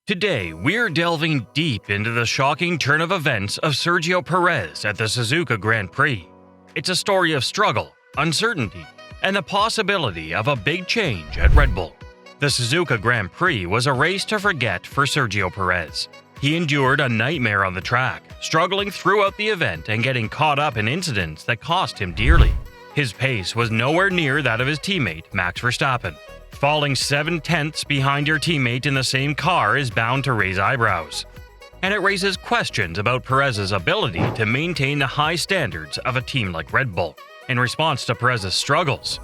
Today, we're delving deep into the shocking turn of events of Sergio Perez at the Suzuka Grand Prix. It's a story of struggle, uncertainty, and the possibility of a big change at Red Bull. The Suzuka Grand Prix was a race to forget for Sergio Perez. He endured a nightmare on the track, struggling throughout the event and getting caught up in incidents that cost him dearly. His pace was nowhere near that of his teammate Max Verstappen. Falling 7/10ths behind your teammate in the same car is bound to raise eyebrows. And it raises questions about Perez's ability to maintain the high standards of a team like Red Bull. In response to Perez's struggles,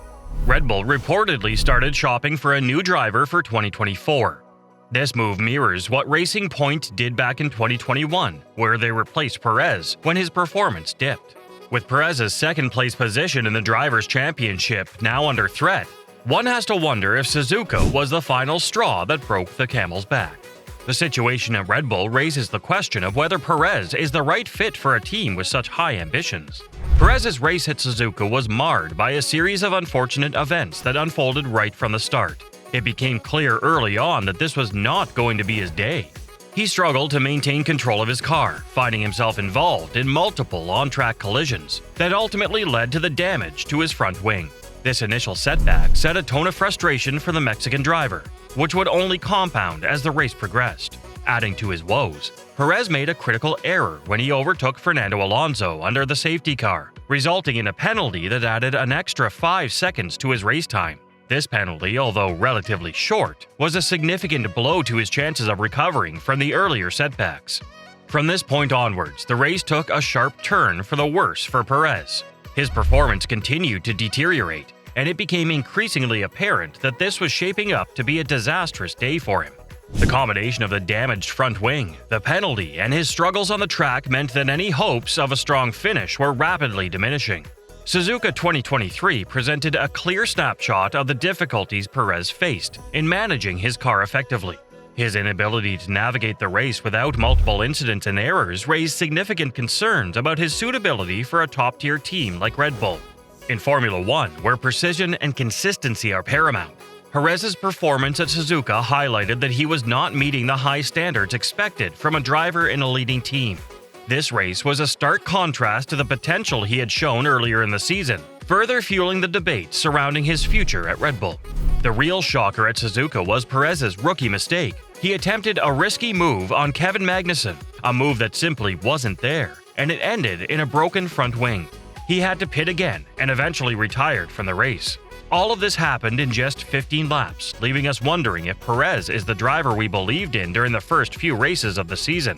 Red Bull reportedly started shopping for a new driver for 2024. This move mirrors what Racing Point did back in 2021, where they replaced Perez when his performance dipped. With Perez's second-place position in the Drivers' Championship now under threat, one has to wonder if Suzuka was the final straw that broke the camel's back. The situation at Red Bull raises the question of whether Perez is the right fit for a team with such high ambitions. Perez's race at Suzuka was marred by a series of unfortunate events that unfolded right from the start. It became clear early on that this was not going to be his day. He struggled to maintain control of his car, finding himself involved in multiple on-track collisions that ultimately led to the damage to his front wing. This initial setback set a tone of frustration for the Mexican driver, which would only compound as the race progressed. Adding to his woes, Perez made a critical error when he overtook Fernando Alonso under the safety car, resulting in a penalty that added an extra 5 seconds to his race time. This penalty, although relatively short, was a significant blow to his chances of recovering from the earlier setbacks. From this point onwards, the race took a sharp turn for the worse for Perez. His performance continued to deteriorate, and it became increasingly apparent that this was shaping up to be a disastrous day for him. The combination of the damaged front wing, the penalty, and his struggles on the track meant that any hopes of a strong finish were rapidly diminishing. Suzuka 2023 presented a clear snapshot of the difficulties Perez faced in managing his car effectively. His inability to navigate the race without multiple incidents and errors raised significant concerns about his suitability for a top-tier team like Red Bull. In Formula One, where precision and consistency are paramount, Perez's performance at Suzuka highlighted that he was not meeting the high standards expected from a driver in a leading team. This race was a stark contrast to the potential he had shown earlier in the season, further fueling the debate surrounding his future at Red Bull. The real shocker at Suzuka was Perez's rookie mistake. He attempted a risky move on Kevin Magnussen, a move that simply wasn't there, and it ended in a broken front wing. He had to pit again and eventually retired from the race. All of this happened in just 15 laps, leaving us wondering if Perez is the driver we believed in during the first few races of the season.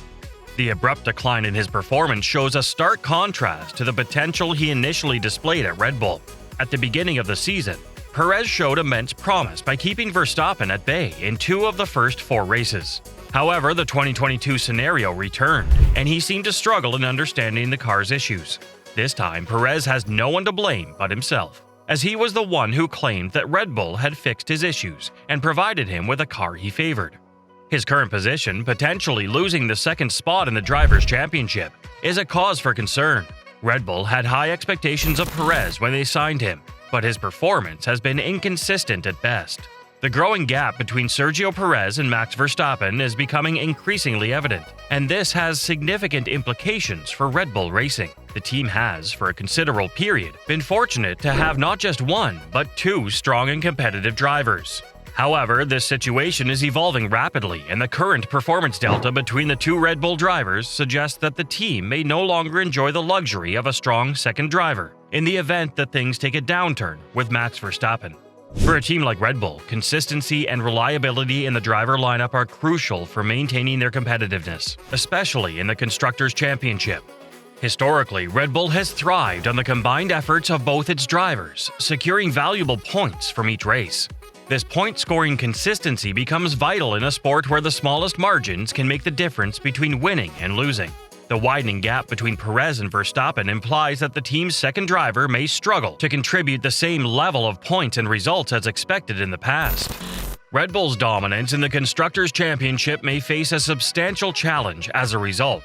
The abrupt decline in his performance shows a stark contrast to the potential he initially displayed at Red Bull. At the beginning of the season, Perez showed immense promise by keeping Verstappen at bay in 2 of the first 4 races. However, the 2022 scenario returned, and he seemed to struggle in understanding the car's issues. This time, Perez has no one to blame but himself, as he was the one who claimed that Red Bull had fixed his issues and provided him with a car he favored. His current position, potentially losing the second spot in the Drivers' Championship, is a cause for concern. Red Bull had high expectations of Perez when they signed him, but his performance has been inconsistent at best. The growing gap between Sergio Perez and Max Verstappen is becoming increasingly evident, and this has significant implications for Red Bull Racing. The team has, for a considerable period, been fortunate to have not just one, but 2 strong and competitive drivers. However, this situation is evolving rapidly, and the current performance delta between the 2 Red Bull drivers suggests that the team may no longer enjoy the luxury of a strong second driver in the event that things take a downturn with Max Verstappen. For a team like Red Bull, consistency and reliability in the driver lineup are crucial for maintaining their competitiveness, especially in the Constructors' Championship. Historically, Red Bull has thrived on the combined efforts of both its drivers, securing valuable points from each race. This point-scoring consistency becomes vital in a sport where the smallest margins can make the difference between winning and losing. The widening gap between Perez and Verstappen implies that the team's second driver may struggle to contribute the same level of points and results as expected in the past. Red Bull's dominance in the Constructors' Championship may face a substantial challenge as a result.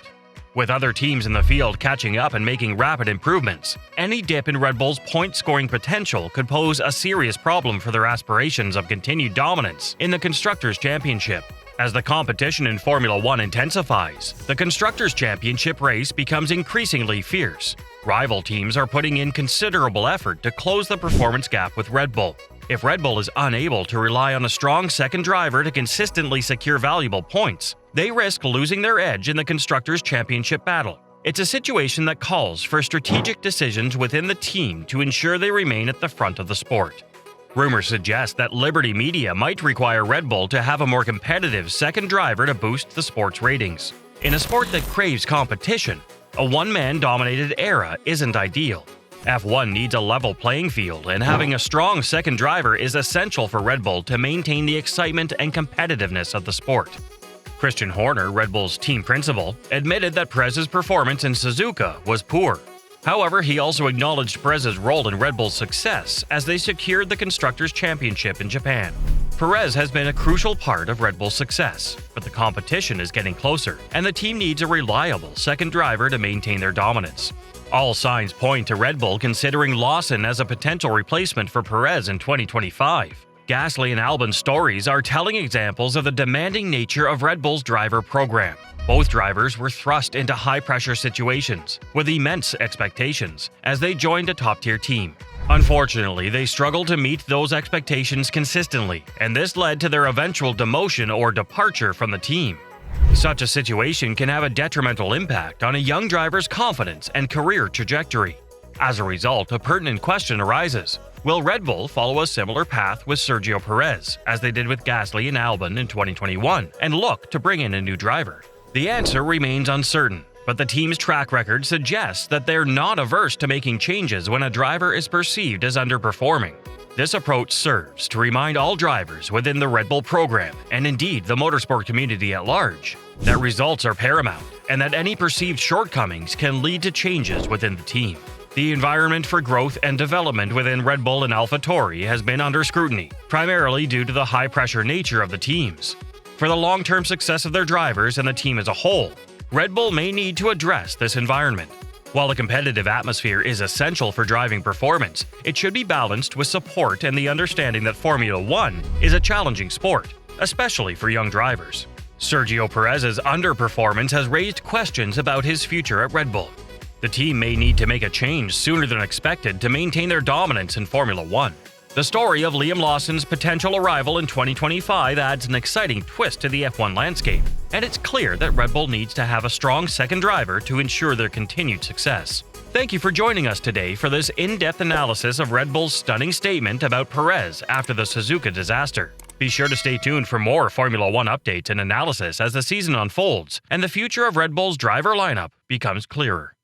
With other teams in the field catching up and making rapid improvements, any dip in Red Bull's point-scoring potential could pose a serious problem for their aspirations of continued dominance in the Constructors' Championship. As the competition in Formula One intensifies, the Constructors' Championship race becomes increasingly fierce. Rival teams are putting in considerable effort to close the performance gap with Red Bull. If Red Bull is unable to rely on a strong second driver to consistently secure valuable points, they risk losing their edge in the Constructors' Championship battle. It's a situation that calls for strategic decisions within the team to ensure they remain at the front of the sport. Rumors suggest that Liberty Media might require Red Bull to have a more competitive second driver to boost the sport's ratings. In a sport that craves competition, a one-man dominated era isn't ideal. F1 needs a level playing field, and having a strong second driver is essential for Red Bull to maintain the excitement and competitiveness of the sport. Christian Horner, Red Bull's team principal, admitted that Perez's performance in Suzuka was poor. However, he also acknowledged Perez's role in Red Bull's success as they secured the Constructors' Championship in Japan. Perez has been a crucial part of Red Bull's success, but the competition is getting closer, and the team needs a reliable second driver to maintain their dominance. All signs point to Red Bull considering Lawson as a potential replacement for Perez in 2025. Gasly and Albon's stories are telling examples of the demanding nature of Red Bull's driver program. Both drivers were thrust into high-pressure situations with immense expectations as they joined a top-tier team. Unfortunately, they struggled to meet those expectations consistently, and this led to their eventual demotion or departure from the team. Such a situation can have a detrimental impact on a young driver's confidence and career trajectory. As a result, a pertinent question arises. Will Red Bull follow a similar path with Sergio Perez, as they did with Gasly and Albon in 2021, and look to bring in a new driver? The answer remains uncertain, but the team's track record suggests that they're not averse to making changes when a driver is perceived as underperforming. This approach serves to remind all drivers within the Red Bull program, and indeed the motorsport community at large, that results are paramount and that any perceived shortcomings can lead to changes within the team. The environment for growth and development within Red Bull and AlphaTauri has been under scrutiny, primarily due to the high-pressure nature of the teams. For the long-term success of their drivers and the team as a whole, Red Bull may need to address this environment. While the competitive atmosphere is essential for driving performance, it should be balanced with support and the understanding that Formula One is a challenging sport, especially for young drivers. Sergio Perez's underperformance has raised questions about his future at Red Bull. The team may need to make a change sooner than expected to maintain their dominance in Formula One. The story of Liam Lawson's potential arrival in 2025 adds an exciting twist to the F1 landscape, and it's clear that Red Bull needs to have a strong second driver to ensure their continued success. Thank you for joining us today for this in-depth analysis of Red Bull's stunning statement about Perez after the Suzuka disaster. Be sure to stay tuned for more Formula One updates and analysis as the season unfolds and the future of Red Bull's driver lineup becomes clearer.